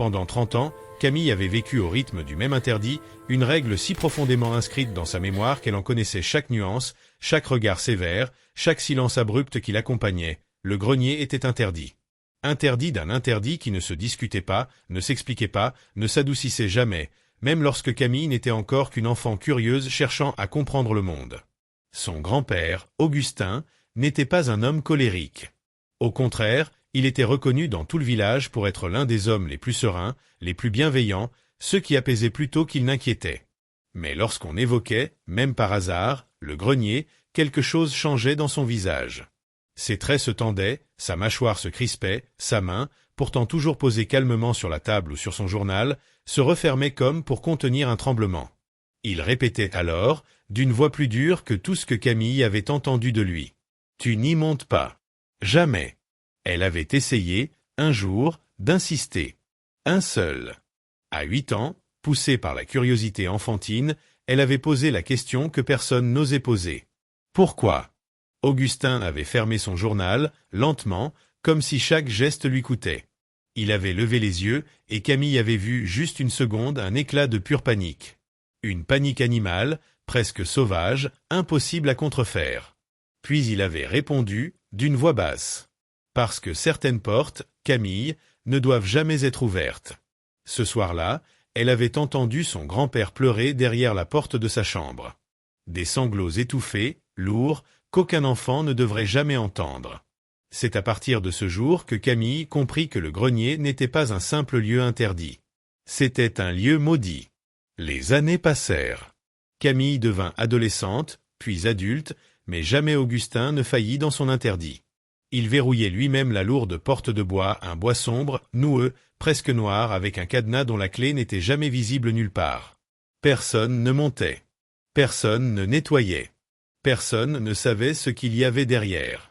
Pendant 30 ans, Camille avait vécu au rythme du même interdit, une règle si profondément inscrite dans sa mémoire qu'elle en connaissait chaque nuance, chaque regard sévère, chaque silence abrupt qui l'accompagnait. Le grenier était interdit. Interdit d'un interdit qui ne se discutait pas, ne s'expliquait pas, ne s'adoucissait jamais, même lorsque Camille n'était encore qu'une enfant curieuse cherchant à comprendre le monde. Son grand-père, Augustin, n'était pas un homme colérique. Au contraire, il était reconnu dans tout le village pour être l'un des hommes les plus sereins, les plus bienveillants, ceux qui apaisaient plutôt qu'ils n'inquiétaient. Mais lorsqu'on évoquait, même par hasard, le grenier, quelque chose changeait dans son visage. Ses traits se tendaient, sa mâchoire se crispait, sa main, pourtant toujours posée calmement sur la table ou sur son journal, se refermait comme pour contenir un tremblement. Il répétait alors, d'une voix plus dure que tout ce que Camille avait entendu de lui. « Tu n'y montes pas. Jamais. » Elle avait essayé, un jour, d'insister. Un seul. À 8 ans, poussée par la curiosité enfantine, elle avait posé la question que personne n'osait poser. Pourquoi? Augustin avait fermé son journal, lentement, comme si chaque geste lui coûtait. Il avait levé les yeux, et Camille avait vu juste une seconde un éclat de pure panique. Une panique animale, presque sauvage, impossible à contrefaire. Puis il avait répondu, d'une voix basse. Parce que certaines portes, Camille, ne doivent jamais être ouvertes. Ce soir-là, elle avait entendu son grand-père pleurer derrière la porte de sa chambre. Des sanglots étouffés, lourds, qu'aucun enfant ne devrait jamais entendre. C'est à partir de ce jour que Camille comprit que le grenier n'était pas un simple lieu interdit. C'était un lieu maudit. Les années passèrent. Camille devint adolescente, puis adulte, mais jamais Augustin ne faillit dans son interdit. Il verrouillait lui-même la lourde porte de bois, un bois sombre, noueux, presque noir, avec un cadenas dont la clé n'était jamais visible nulle part. Personne ne montait. Personne ne nettoyait. Personne ne savait ce qu'il y avait derrière.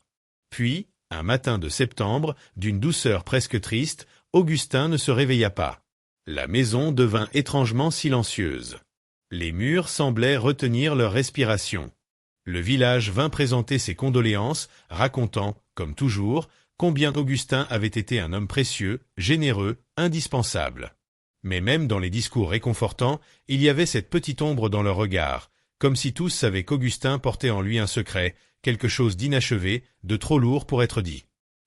Puis, un matin de septembre, d'une douceur presque triste, Augustin ne se réveilla pas. La maison devint étrangement silencieuse. Les murs semblaient retenir leur respiration. Le village vint présenter ses condoléances, racontant, comme toujours, combien Augustin avait été un homme précieux, généreux, indispensable. Mais même dans les discours réconfortants, il y avait cette petite ombre dans leur regard, comme si tous savaient qu'Augustin portait en lui un secret, quelque chose d'inachevé, de trop lourd pour être dit.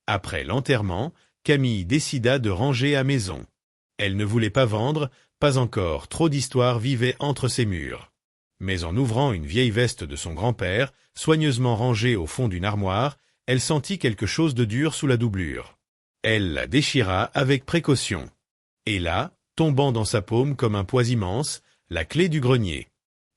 Après l'enterrement, Camille décida de ranger à maison. Elle ne voulait pas vendre, pas encore, trop d'histoires vivaient entre ses murs. Mais en ouvrant une vieille veste de son grand-père, soigneusement rangée au fond d'une armoire, elle sentit quelque chose de dur sous la doublure. Elle la déchira avec précaution. Et là, tombant dans sa paume comme un poids immense, la clé du grenier.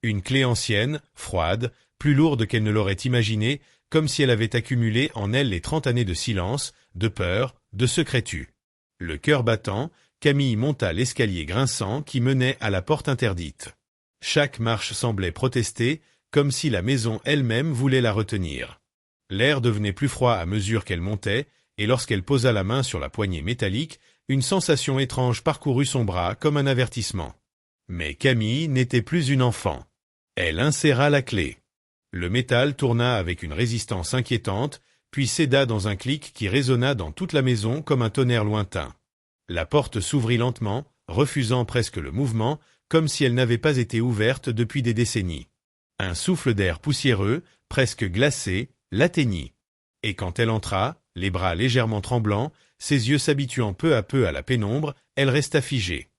Une clé ancienne, froide, plus lourde qu'elle ne l'aurait imaginé, comme si elle avait accumulé en elle les 30 années de silence, de peur, de secret tu. Le cœur battant, Camille monta l'escalier grinçant qui menait à la porte interdite. Chaque marche semblait protester, comme si la maison elle-même voulait la retenir. L'air devenait plus froid à mesure qu'elle montait, et lorsqu'elle posa la main sur la poignée métallique, une sensation étrange parcourut son bras comme un avertissement. Mais Camille n'était plus une enfant. Elle inséra la clé. Le métal tourna avec une résistance inquiétante, puis céda dans un clic qui résonna dans toute la maison comme un tonnerre lointain. La porte s'ouvrit lentement, refusant presque le mouvement, comme si elle n'avait pas été ouverte depuis des décennies. Un souffle d'air poussiéreux, presque glacé, l'atteignit. Et quand elle entra, les bras légèrement tremblants, ses yeux s'habituant peu à peu à la pénombre, elle resta figée.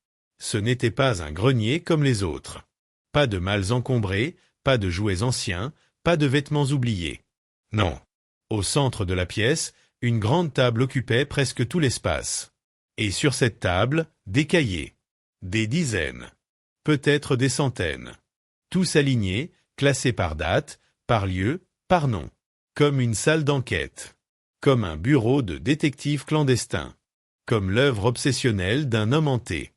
Ce n'était pas un grenier comme les autres. Pas de malles encombrées, pas de jouets anciens, pas de vêtements oubliés. Non. Au centre de la pièce, une grande table occupait presque tout l'espace. Et sur cette table, des cahiers. Des dizaines. Peut-être des centaines. Tous alignés, classés par date, par lieu, par nom. Comme une salle d'enquête. Comme un bureau de détective clandestin. Comme l'œuvre obsessionnelle d'un homme hanté.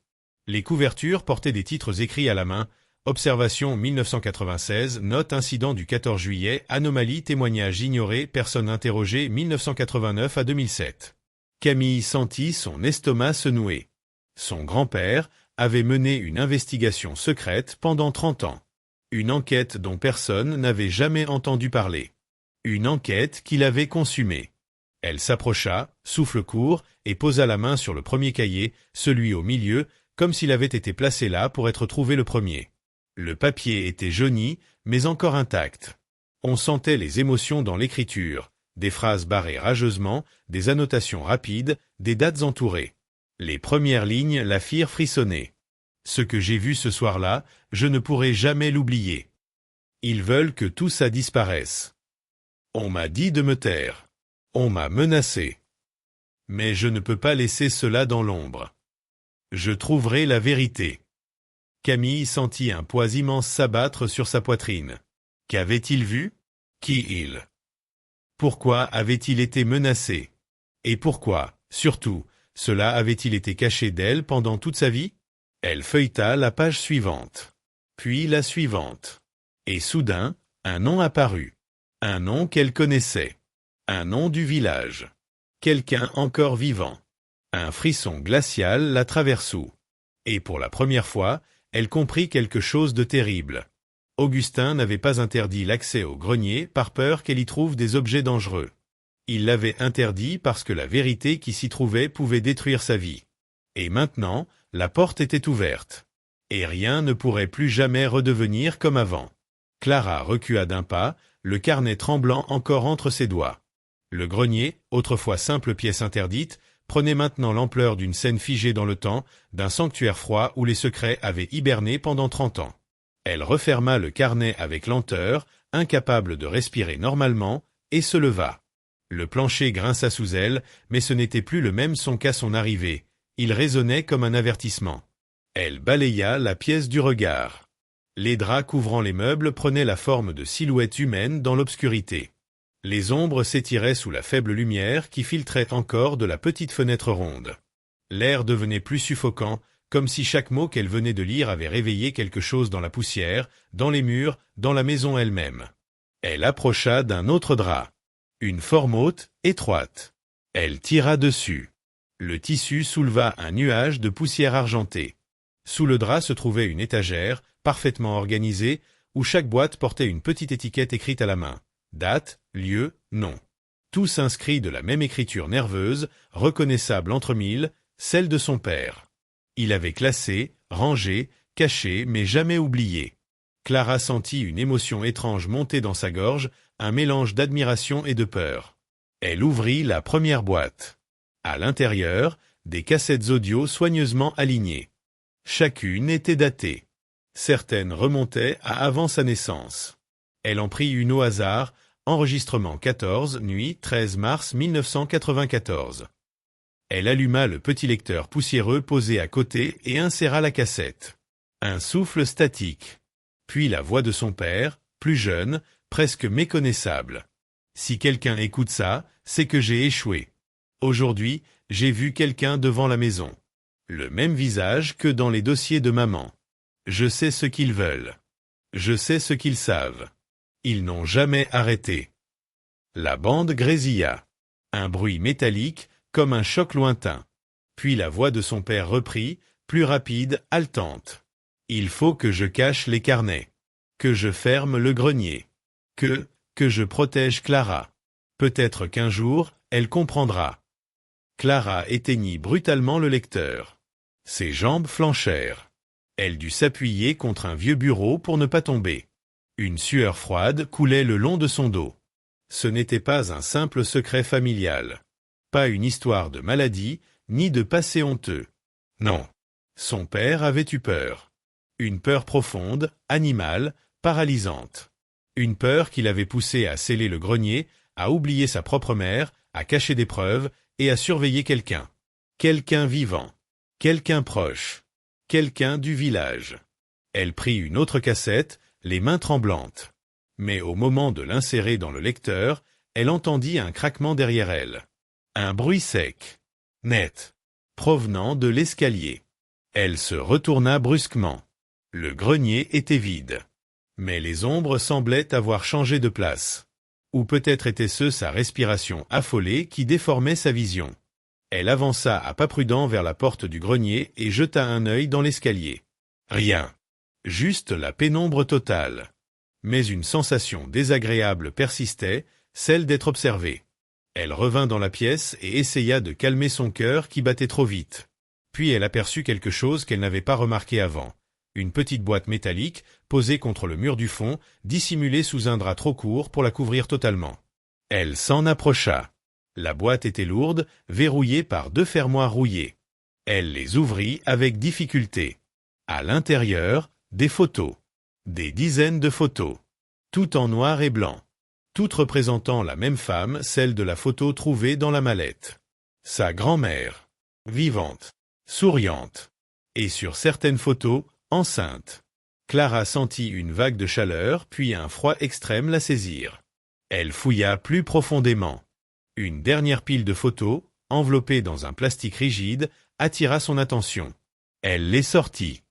Les couvertures portaient des titres écrits à la main. Observation 1996, note incident du 14 juillet, anomalie, témoignage ignoré, personne interrogée 1989 à 2007. Camille sentit son estomac se nouer. Son grand-père avait mené une investigation secrète pendant 30 ans. Une enquête dont personne n'avait jamais entendu parler. Une enquête qu'il avait consumée. Elle s'approcha, souffle court, et posa la main sur le premier cahier, celui au milieu, comme s'il avait été placé là pour être trouvé le premier. Le papier était jauni, mais encore intact. On sentait les émotions dans l'écriture, des phrases barrées rageusement, des annotations rapides, des dates entourées. Les premières lignes la firent frissonner. Ce que j'ai vu ce soir-là, je ne pourrai jamais l'oublier. Ils veulent que tout ça disparaisse. On m'a dit de me taire. On m'a menacé. Mais je ne peux pas laisser cela dans l'ombre. Je trouverai la vérité. Camille sentit un poids immense s'abattre sur sa poitrine. Qu'avait-il vu? Qui il? Pourquoi avait-il été menacé? Et pourquoi, surtout, cela avait-il été caché d'elle pendant toute sa vie? Elle feuilleta la page suivante. Puis la suivante. Et soudain, un nom apparut. Un nom qu'elle connaissait. Un nom du village. Quelqu'un encore vivant. Un frisson glacial la traversa. Et pour la première fois, elle comprit quelque chose de terrible. Augustin n'avait pas interdit l'accès au grenier par peur qu'elle y trouve des objets dangereux. Il l'avait interdit parce que la vérité qui s'y trouvait pouvait détruire sa vie. Et maintenant, la porte était ouverte. Et rien ne pourrait plus jamais redevenir comme avant. Clara recula d'un pas, le carnet tremblant encore entre ses doigts. Le grenier, autrefois simple pièce interdite, prenait maintenant l'ampleur d'une scène figée dans le temps, d'un sanctuaire froid où les secrets avaient hiberné pendant 30 ans. Elle referma le carnet avec lenteur, incapable de respirer normalement, et se leva. Le plancher grinça sous elle, mais ce n'était plus le même son qu'à son arrivée. Il résonnait comme un avertissement. Elle balaya la pièce du regard. Les draps couvrant les meubles prenaient la forme de silhouettes humaines dans l'obscurité. Les ombres s'étiraient sous la faible lumière qui filtrait encore de la petite fenêtre ronde. L'air devenait plus suffocant, comme si chaque mot qu'elle venait de lire avait réveillé quelque chose dans la poussière, dans les murs, dans la maison elle-même. Elle approcha d'un autre drap. Une forme haute, étroite. Elle tira dessus. Le tissu souleva un nuage de poussière argentée. Sous le drap se trouvait une étagère, parfaitement organisée, où chaque boîte portait une petite étiquette écrite à la main. Date, lieu, nom. Tous inscrits de la même écriture nerveuse, reconnaissable entre mille, celle de son père. Il avait classé, rangé, caché, mais jamais oublié. Clara sentit une émotion étrange monter dans sa gorge, un mélange d'admiration et de peur. Elle ouvrit la première boîte. À l'intérieur, des cassettes audio soigneusement alignées. Chacune était datée. Certaines remontaient à avant sa naissance. Elle en prit une au hasard, enregistrement 14, nuit 13 mars 1994. Elle alluma le petit lecteur poussiéreux posé à côté et inséra la cassette. Un souffle statique. Puis la voix de son père, plus jeune, presque méconnaissable. Si quelqu'un écoute ça, c'est que j'ai échoué. Aujourd'hui, j'ai vu quelqu'un devant la maison. Le même visage que dans les dossiers de maman. Je sais ce qu'ils veulent. Je sais ce qu'ils savent. Ils n'ont jamais arrêté. La bande grésilla. Un bruit métallique, comme un choc lointain. Puis la voix de son père reprit, plus rapide, haletante. Il faut que je cache les carnets. Que je ferme le grenier. Que je protège Clara. Peut-être qu'un jour, elle comprendra. Clara éteignit brutalement le lecteur. Ses jambes flanchèrent. Elle dut s'appuyer contre un vieux bureau pour ne pas tomber. Une sueur froide coulait le long de son dos. Ce n'était pas un simple secret familial. Pas une histoire de maladie, ni de passé honteux. Non. Son père avait eu peur. Une peur profonde, animale, paralysante. Une peur qui l'avait poussé à sceller le grenier, à oublier sa propre mère, à cacher des preuves et à surveiller quelqu'un. Quelqu'un vivant. Quelqu'un proche. Quelqu'un du village. Elle prit une autre cassette, les mains tremblantes. Mais au moment de l'insérer dans le lecteur, elle entendit un craquement derrière elle. Un bruit sec, net, provenant de l'escalier. Elle se retourna brusquement. Le grenier était vide. Mais les ombres semblaient avoir changé de place. Ou peut-être était-ce sa respiration affolée qui déformait sa vision. Elle avança à pas prudents vers la porte du grenier et jeta un œil dans l'escalier. Rien. Juste la pénombre totale. Mais une sensation désagréable persistait, celle d'être observée. Elle revint dans la pièce et essaya de calmer son cœur qui battait trop vite. Puis elle aperçut quelque chose qu'elle n'avait pas remarqué avant. Une petite boîte métallique, posée contre le mur du fond, dissimulée sous un drap trop court pour la couvrir totalement. Elle s'en approcha. La boîte était lourde, verrouillée par 2 fermoirs rouillés. Elle les ouvrit avec difficulté. À l'intérieur, des photos. Des dizaines de photos. Toutes en noir et blanc. Toutes représentant la même femme, celle de la photo trouvée dans la mallette. Sa grand-mère. Vivante. Souriante. Et sur certaines photos, enceinte. Clara sentit une vague de chaleur, puis un froid extrême la saisir. Elle fouilla plus profondément. Une dernière pile de photos, enveloppée dans un plastique rigide, attira son attention. Elle les sortit.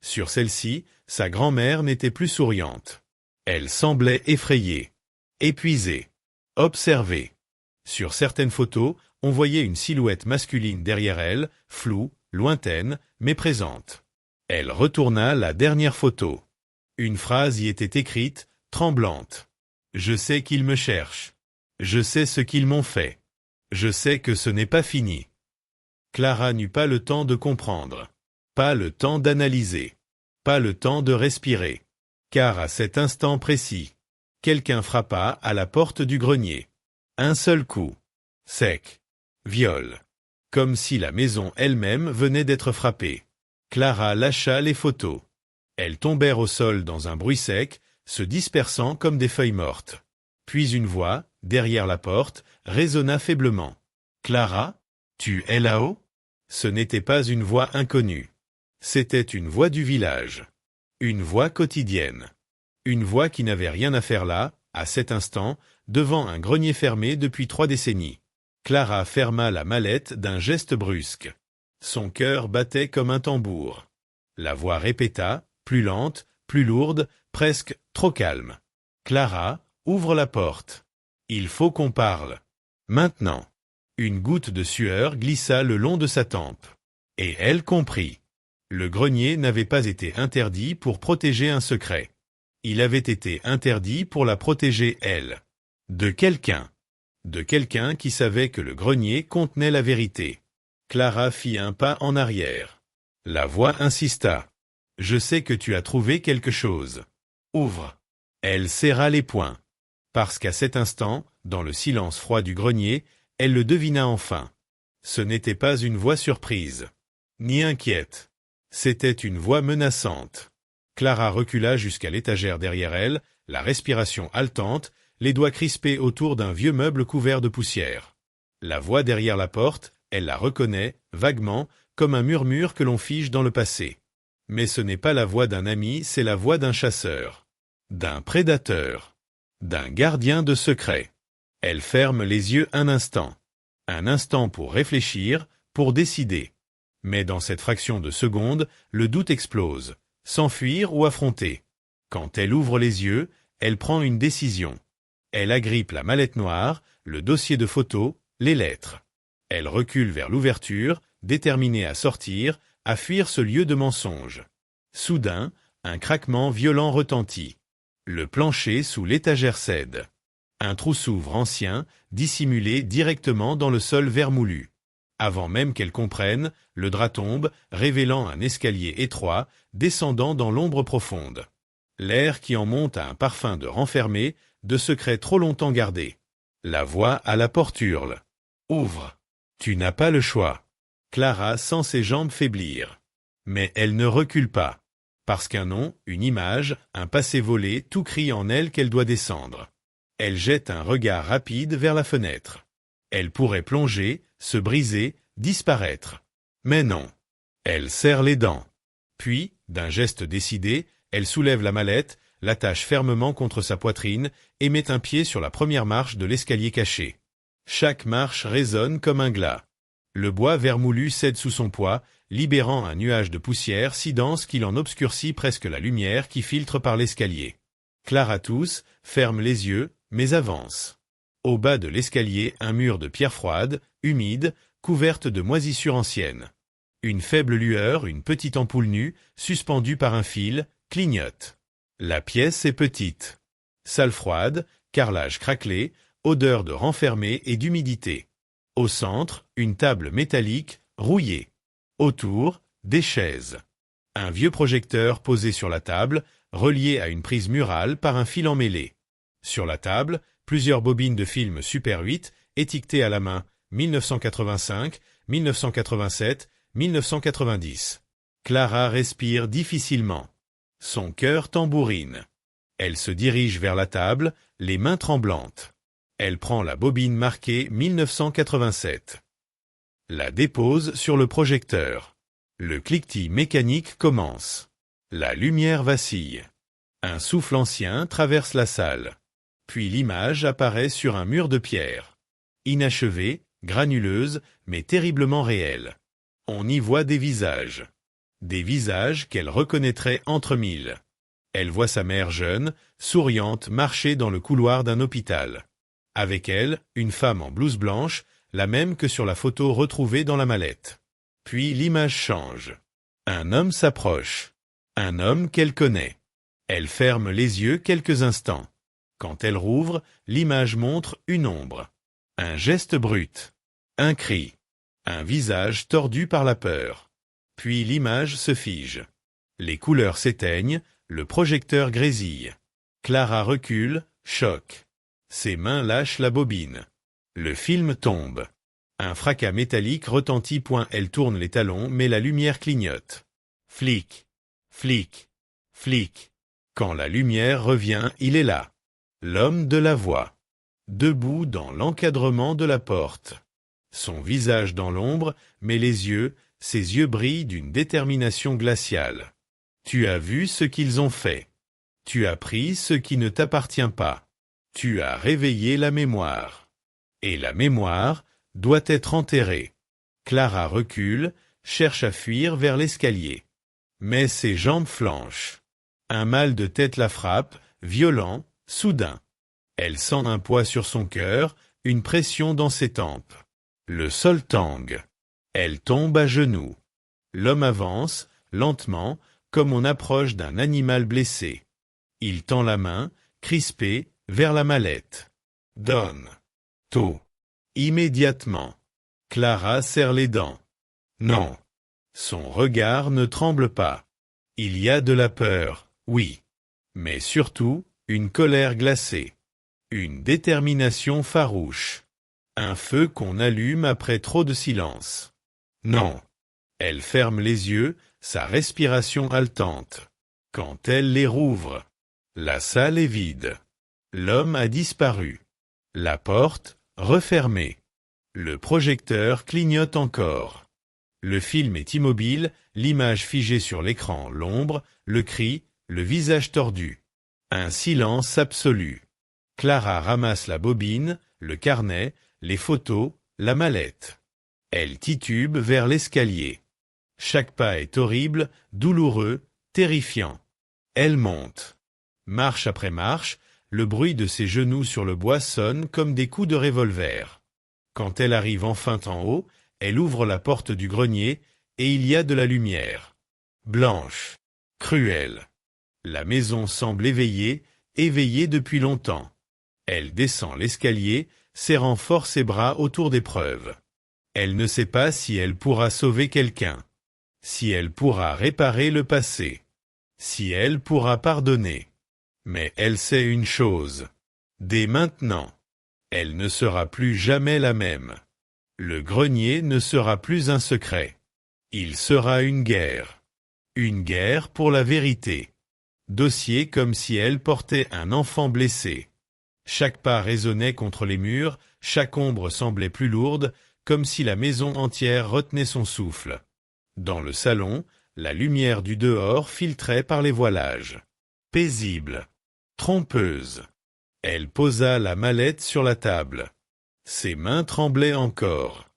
Sur celle-ci, sa grand-mère n'était plus souriante. Elle semblait effrayée, épuisée, observée. Sur certaines photos, on voyait une silhouette masculine derrière elle, floue, lointaine, mais présente. Elle retourna la dernière photo. Une phrase y était écrite, tremblante. « Je sais qu'ils me cherchent. Je sais ce qu'ils m'ont fait. Je sais que ce n'est pas fini. » Clara n'eut pas le temps de comprendre. Pas le temps d'analyser. Pas le temps de respirer. Car à cet instant précis, quelqu'un frappa à la porte du grenier. Un seul coup. Sec. Viol. Comme si la maison elle-même venait d'être frappée. Clara lâcha les photos. Elles tombèrent au sol dans un bruit sec, se dispersant comme des feuilles mortes. Puis une voix, derrière la porte, résonna faiblement. « Clara, tu es là-haut » Ce n'était pas une voix inconnue. C'était une voix du village. Une voix quotidienne. Une voix qui n'avait rien à faire là, à cet instant, devant un grenier fermé depuis 3 décennies. Clara ferma la mallette d'un geste brusque. Son cœur battait comme un tambour. La voix répéta, plus lente, plus lourde, presque trop calme. « Clara, ouvre la porte. Il faut qu'on parle. Maintenant. » Une goutte de sueur glissa le long de sa tempe. Et elle comprit. Le grenier n'avait pas été interdit pour protéger un secret. Il avait été interdit pour la protéger elle. De quelqu'un. De quelqu'un qui savait que le grenier contenait la vérité. Clara fit un pas en arrière. La voix insista. « Je sais que tu as trouvé quelque chose. Ouvre. » Elle serra les poings. Parce qu'à cet instant, dans le silence froid du grenier, elle le devina enfin. Ce n'était pas une voix surprise, ni inquiète. C'était une voix menaçante. Clara recula jusqu'à l'étagère derrière elle, la respiration haletante, les doigts crispés autour d'un vieux meuble couvert de poussière. La voix derrière la porte, elle la reconnaît, vaguement, comme un murmure que l'on fige dans le passé. Mais ce n'est pas la voix d'un ami, c'est la voix d'un chasseur, d'un prédateur, d'un gardien de secret. Elle ferme les yeux un instant pour réfléchir, pour décider. Mais dans cette fraction de seconde, le doute explose, s'enfuir ou affronter. Quand elle ouvre les yeux, elle prend une décision. Elle agrippe la mallette noire, le dossier de photos, les lettres. Elle recule vers l'ouverture, déterminée à sortir, à fuir ce lieu de mensonge. Soudain, un craquement violent retentit. Le plancher sous l'étagère cède. Un trou s'ouvre ancien, dissimulé directement dans le sol vermoulu. Avant même qu'elle comprenne, le drap tombe, révélant un escalier étroit, descendant dans l'ombre profonde. L'air qui en monte a un parfum de renfermé, de secret trop longtemps gardé. La voix à la porte hurle. « Ouvre. Tu n'as pas le choix. » Clara sent ses jambes faiblir. Mais elle ne recule pas. Parce qu'un nom, une image, un passé volé, tout crie en elle qu'elle doit descendre. Elle jette un regard rapide vers la fenêtre. Elle pourrait plonger, se briser, disparaître. Mais non. Elle serre les dents. Puis, d'un geste décidé, elle soulève la mallette, l'attache fermement contre sa poitrine et met un pied sur la première marche de l'escalier caché. Chaque marche résonne comme un glas. Le bois vermoulu cède sous son poids, libérant un nuage de poussière si dense qu'il en obscurcit presque la lumière qui filtre par l'escalier. Clara tousse, ferme les yeux, mais avance. Au bas de l'escalier, un mur de pierre froide, humide, couverte de moisissures anciennes. Une faible lueur, une petite ampoule nue, suspendue par un fil, clignote. La pièce est petite. Salle froide, carrelage craquelé, odeur de renfermé et d'humidité. Au centre, une table métallique, rouillée. Autour, des chaises. Un vieux projecteur posé sur la table, relié à une prise murale par un fil emmêlé. Sur la table, plusieurs bobines de film Super 8, étiquetées à la main 1985, 1987, 1990. Clara respire difficilement. Son cœur tambourine. Elle se dirige vers la table, les mains tremblantes. Elle prend la bobine marquée 1987. La dépose sur le projecteur. Le cliquetis mécanique commence. La lumière vacille. Un souffle ancien traverse la salle. Puis l'image apparaît sur un mur de pierre. Inachevée, granuleuse, mais terriblement réelle. On y voit des visages. Des visages qu'elle reconnaîtrait entre mille. Elle voit sa mère jeune, souriante, marcher dans le couloir d'un hôpital. Avec elle, une femme en blouse blanche, la même que sur la photo retrouvée dans la mallette. Puis l'image change. Un homme s'approche. Un homme qu'elle connaît. Elle ferme les yeux quelques instants. Quand elle rouvre, l'image montre une ombre. Un geste brut. Un cri. Un visage tordu par la peur. Puis l'image se fige. Les couleurs s'éteignent, le projecteur grésille. Clara recule, choc. Ses mains lâchent la bobine. Le film tombe. Un fracas métallique retentit. Elle tourne les talons mais la lumière clignote. Flic. Flic. Flic. Quand la lumière revient, il est là. L'homme de la voix. Debout dans l'encadrement de la porte. Son visage dans l'ombre, mais ses yeux brillent d'une détermination glaciale. Tu as vu ce qu'ils ont fait. Tu as pris ce qui ne t'appartient pas. Tu as réveillé la mémoire. Et la mémoire doit être enterrée. Clara recule, cherche à fuir vers l'escalier. Mais ses jambes flanchent. Un mal de tête la frappe, violent, soudain. Elle sent un poids sur son cœur, une pression dans ses tempes. Le sol tangue. Elle tombe à genoux. L'homme avance, lentement, comme on approche d'un animal blessé. Il tend la main, crispée, vers la mallette. Donne. Tôt. Immédiatement. Clara serre les dents. Non. Son regard ne tremble pas. Il y a de la peur, oui. Mais surtout, une colère glacée. Une détermination farouche. Un feu qu'on allume après trop de silence. Non. Elle ferme les yeux, sa respiration haletante. Quand elle les rouvre, la salle est vide. L'homme a disparu. La porte, refermée. Le projecteur clignote encore. Le film est immobile, l'image figée sur l'écran, l'ombre, le cri, le visage tordu. Un silence absolu. Clara ramasse la bobine, le carnet, les photos, la mallette. Elle titube vers l'escalier. Chaque pas est horrible, douloureux, terrifiant. Elle monte. Marche après marche, le bruit de ses genoux sur le bois sonne comme des coups de revolver. Quand elle arrive enfin en haut, elle ouvre la porte du grenier, et il y a de la lumière. Blanche. Cruelle. La maison semble éveillée depuis longtemps. Elle descend l'escalier, serrant fort ses bras autour des preuves. Elle ne sait pas si elle pourra sauver quelqu'un. Si elle pourra réparer le passé. Si elle pourra pardonner. Mais elle sait une chose. Dès maintenant, elle ne sera plus jamais la même. Le grenier ne sera plus un secret. Il sera une guerre. Une guerre pour la vérité. Dossier comme si elle portait un enfant blessé. Chaque pas résonnait contre les murs, chaque ombre semblait plus lourde, comme si la maison entière retenait son souffle. Dans le salon, la lumière du dehors filtrait par les voilages. Paisible. Trompeuse. Elle posa la mallette sur la table. Ses mains tremblaient encore.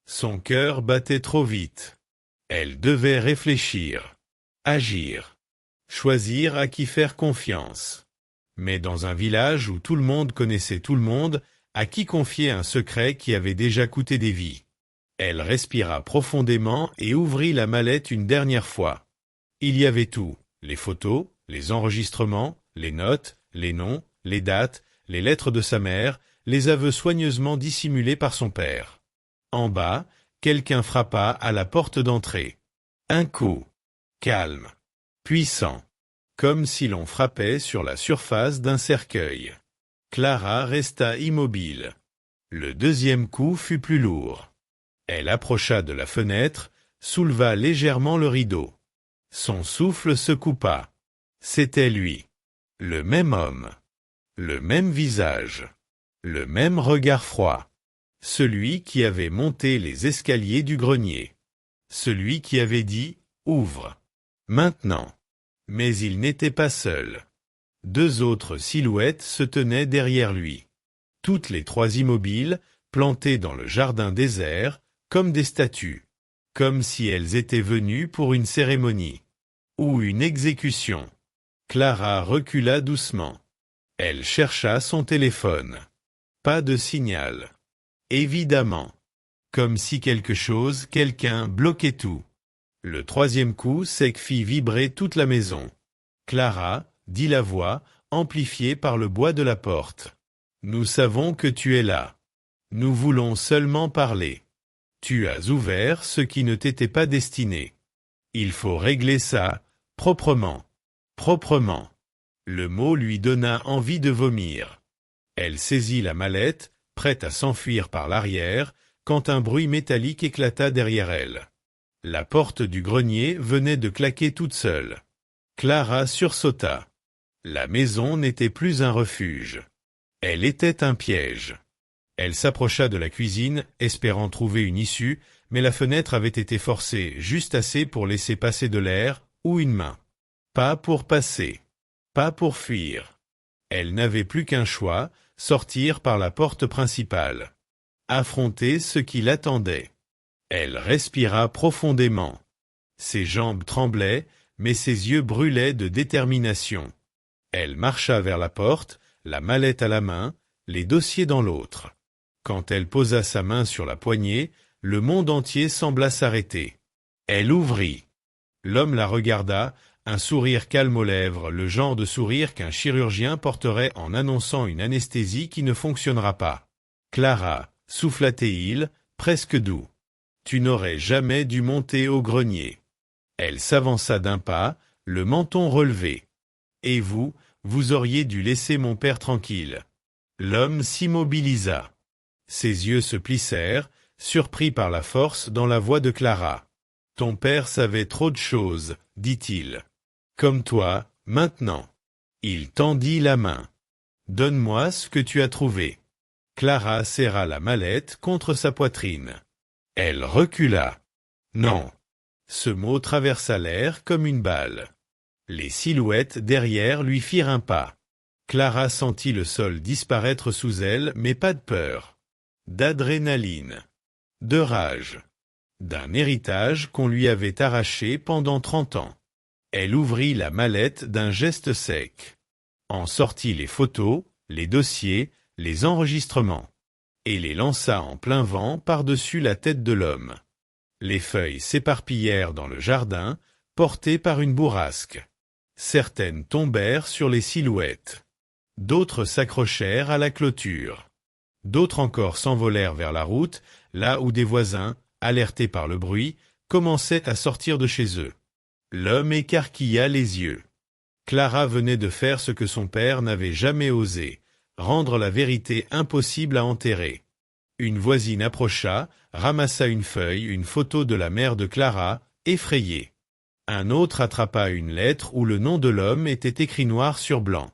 Son cœur battait trop vite. Elle devait réfléchir. Agir. Choisir à qui faire confiance. Mais dans un village où tout le monde connaissait tout le monde, à qui confier un secret qui avait déjà coûté des vies? Elle respira profondément et ouvrit la mallette une dernière fois. Il y avait tout, les photos, les enregistrements, les notes, les noms, les dates, les lettres de sa mère, les aveux soigneusement dissimulés par son père. En bas, quelqu'un frappa à la porte d'entrée. Un coup. Calme. Puissant. Comme si l'on frappait sur la surface d'un cercueil. Clara resta immobile. Le deuxième coup fut plus lourd. Elle approcha de la fenêtre, souleva légèrement le rideau. Son souffle se coupa. C'était lui. Le même homme. Le même visage. Le même regard froid. Celui qui avait monté les escaliers du grenier. Celui qui avait dit « Ouvre ». Maintenant. Mais il n'était pas seul. Deux autres silhouettes se tenaient derrière lui. Toutes les trois immobiles, plantées dans le jardin désert, comme des statues. Comme si elles étaient venues pour une cérémonie. Ou une exécution. Clara recula doucement. Elle chercha son téléphone. Pas de signal. Évidemment. Comme si quelqu'un bloquait tout. Le troisième coup sec fit vibrer toute la maison. Clara, dit la voix, amplifiée par le bois de la porte. Nous savons que tu es là. Nous voulons seulement parler. Tu as ouvert ce qui ne t'était pas destiné. Il faut régler ça, proprement. Proprement. Le mot lui donna envie de vomir. Elle saisit la mallette, prête à s'enfuir par l'arrière, quand un bruit métallique éclata derrière elle. La porte du grenier venait de claquer toute seule. Clara sursauta. La maison n'était plus un refuge. Elle était un piège. Elle s'approcha de la cuisine, espérant trouver une issue, mais la fenêtre avait été forcée juste assez pour laisser passer de l'air ou une main. Pas pour passer. Pas pour fuir. Elle n'avait plus qu'un choix, sortir par la porte principale. Affronter ce qui l'attendait. Elle respira profondément. Ses jambes tremblaient, mais ses yeux brûlaient de détermination. Elle marcha vers la porte, la mallette à la main, les dossiers dans l'autre. Quand elle posa sa main sur la poignée, le monde entier sembla s'arrêter. Elle ouvrit. L'homme la regarda, un sourire calme aux lèvres, le genre de sourire qu'un chirurgien porterait en annonçant une anesthésie qui ne fonctionnera pas. « Clara » souffla-t-il, presque doux. « Tu n'aurais jamais dû monter au grenier. » Elle s'avança d'un pas, le menton relevé. « Et vous, vous auriez dû laisser mon père tranquille. » L'homme s'immobilisa. Ses yeux se plissèrent, surpris par la force dans la voix de Clara. « Ton père savait trop de choses, dit-il. Comme toi, maintenant. » Il tendit la main. « Donne-moi ce que tu as trouvé. » Clara serra la mallette contre sa poitrine. Elle recula. « Non. » Ce mot traversa l'air comme une balle. Les silhouettes derrière lui firent un pas. Clara sentit le sol disparaître sous elle, mais pas de peur. D'adrénaline. De rage. D'un héritage qu'on lui avait arraché pendant 30 ans. Elle ouvrit la mallette d'un geste sec. En sortit les photos, les dossiers, les enregistrements. Et les lança en plein vent par-dessus la tête de l'homme. Les feuilles s'éparpillèrent dans le jardin, portées par une bourrasque. Certaines tombèrent sur les silhouettes. D'autres s'accrochèrent à la clôture. D'autres encore s'envolèrent vers la route, là où des voisins, alertés par le bruit, commençaient à sortir de chez eux. L'homme écarquilla les yeux. Clara venait de faire ce que son père n'avait jamais osé, rendre la vérité impossible à enterrer. Une voisine approcha, ramassa une feuille, une photo de la mère de Clara, effrayée. Un autre attrapa une lettre où le nom de l'homme était écrit noir sur blanc.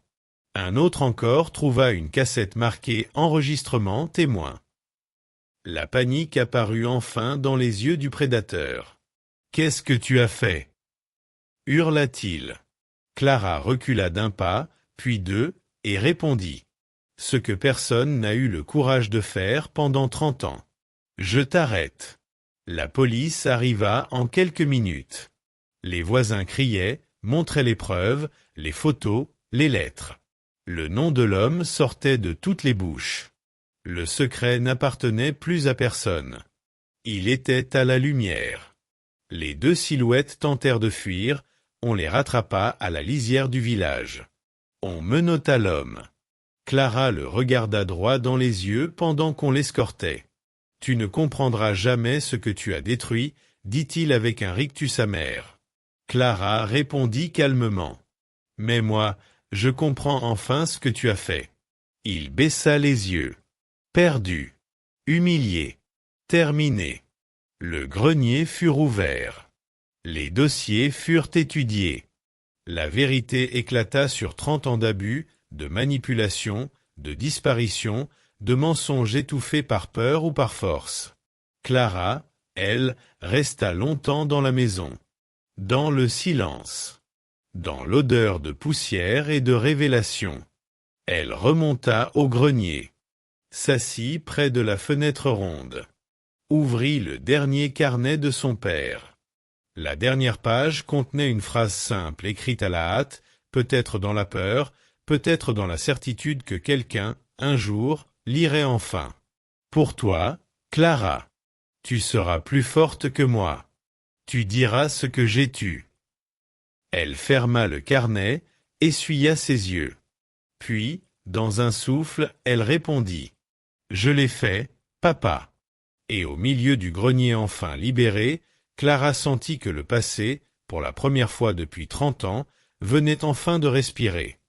Un autre encore trouva une cassette marquée « Enregistrement témoin ». La panique apparut enfin dans les yeux du prédateur. « Qu'est-ce que tu as fait ?» hurla-t-il. Clara recula d'un pas, puis deux, et répondit. Ce que personne n'a eu le courage de faire pendant 30 ans. Je t'arrête. La police arriva en quelques minutes. Les voisins criaient, montraient les preuves, les photos, les lettres. Le nom de l'homme sortait de toutes les bouches. Le secret n'appartenait plus à personne. Il était à la lumière. Les deux silhouettes tentèrent de fuir, on les rattrapa à la lisière du village. On menotta l'homme. Clara le regarda droit dans les yeux pendant qu'on l'escortait. « Tu ne comprendras jamais ce que tu as détruit, dit-il avec un rictus amer. Clara répondit calmement. « Mais moi, je comprends enfin ce que tu as fait. » Il baissa les yeux. Perdu. Humilié. Terminé. Le grenier fut rouvert. Les dossiers furent étudiés. La vérité éclata sur 30 ans d'abus, de manipulation, de disparition, de mensonges étouffés par peur ou par force. Clara, elle, resta longtemps dans la maison. Dans le silence. Dans l'odeur de poussière et de révélation. Elle remonta au grenier. S'assit près de la fenêtre ronde. Ouvrit le dernier carnet de son père. La dernière page contenait une phrase simple écrite à la hâte, peut-être dans la peur, peut-être dans la certitude que quelqu'un, un jour, lirait enfin. « Pour toi, Clara, tu seras plus forte que moi. Tu diras ce que j'ai tu. » Elle ferma le carnet, essuya ses yeux. Puis, dans un souffle, elle répondit. « Je l'ai fait, papa. » Et au milieu du grenier enfin libéré, Clara sentit que le passé, pour la première fois depuis 30 ans, venait enfin de respirer.